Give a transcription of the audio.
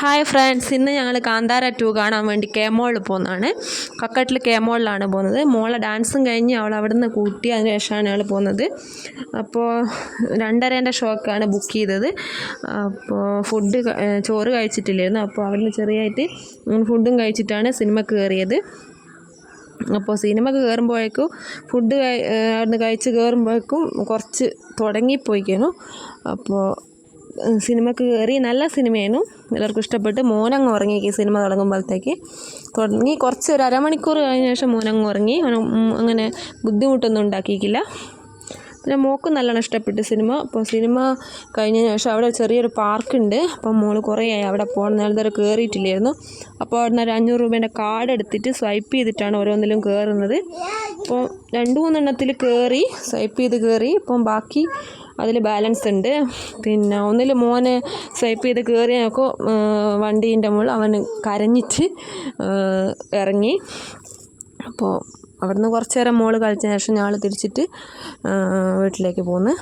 Hi friends, ഇന്ന് ഞങ്ങൾ കാന്താര 2 കാണാൻ വേണ്ടി കേമോളിൽ പോകുന്നതാണ്. കക്കട്ടിൽ കേമോളിലാണ് പോകുന്നത്. മോളെ ഡാൻസും കഴിഞ്ഞ് അവൾ അവിടെ നിന്ന് കൂട്ടി അതിന് ശേഷമാണ് ഞങ്ങൾ പോകുന്നത്. അപ്പോൾ 2:30 ഷോക്കാണ് ബുക്ക് ചെയ്തത്. അപ്പോൾ ചോറ് കഴിച്ചിട്ടില്ലായിരുന്നു. അപ്പോൾ അവിടുന്ന് ചെറിയായിട്ട് ഫുഡും കഴിച്ചിട്ടാണ് സിനിമക്ക് കയറിയത്. അപ്പോൾ സിനിമക്ക് കയറുമ്പോഴേക്കും അവിടുന്ന് കഴിച്ച് കയറുമ്പോഴേക്കും കുറച്ച് തുടങ്ങിപ്പോയിക്കുന്നു. അപ്പോൾ സിനിമക്ക് കയറി. നല്ല സിനിമയായിരുന്നു, എല്ലാവർക്കും ഇഷ്ടപ്പെട്ട്. മോനങ്ങ് ഉറങ്ങി സിനിമ തുടങ്ങുമ്പോഴത്തേക്ക്. കുറച്ച് ഒരു അരമണിക്കൂർ കഴിഞ്ഞ ശേഷം മോനങ്ങ് ഉറങ്ങി. അങ്ങനെ ബുദ്ധിമുട്ടൊന്നും ഉണ്ടാക്കിയിട്ടില്ല. പിന്നെ മോക്കും നല്ലോണം ഇഷ്ടപ്പെട്ടു സിനിമ. അപ്പോൾ സിനിമ കഴിഞ്ഞ ശേഷം അവിടെ ചെറിയൊരു പാർക്കുണ്ട്. അപ്പം മോൾ കുറേ ആയി അവിടെ പോകണം, നേരത്തെ കയറിയിട്ടില്ലായിരുന്നു. അപ്പോൾ അവിടെ നിന്ന് ഒരു 500 രൂപേൻ്റെ കാർഡ് എടുത്തിട്ട് സ്വൈപ്പ് ചെയ്തിട്ടാണ് ഓരോന്നിലും കയറുന്നത്. അപ്പോൾ 2-3 എണ്ണത്തിൽ കയറി, സ്വൈപ്പ് ചെയ്ത് കയറി. ഇപ്പം ബാക്കി അതിൽ ബാലൻസ് ഉണ്ട്. പിന്നെ ഒന്നിൽ മോനെ സ്വൈപ്പ് ചെയ്ത് കയറി നോക്കും, വണ്ടീൻ്റെ മുകളിൽ അവന് കരഞ്ഞിട്ട് ഇറങ്ങി. അപ്പോൾ അവിടുന്ന് കുറച്ച് നേരം മോള് കളിച്ചതിന് ശേഷം ഞങ്ങൾ തിരിച്ചിട്ട് വീട്ടിലേക്ക് പോന്ന്.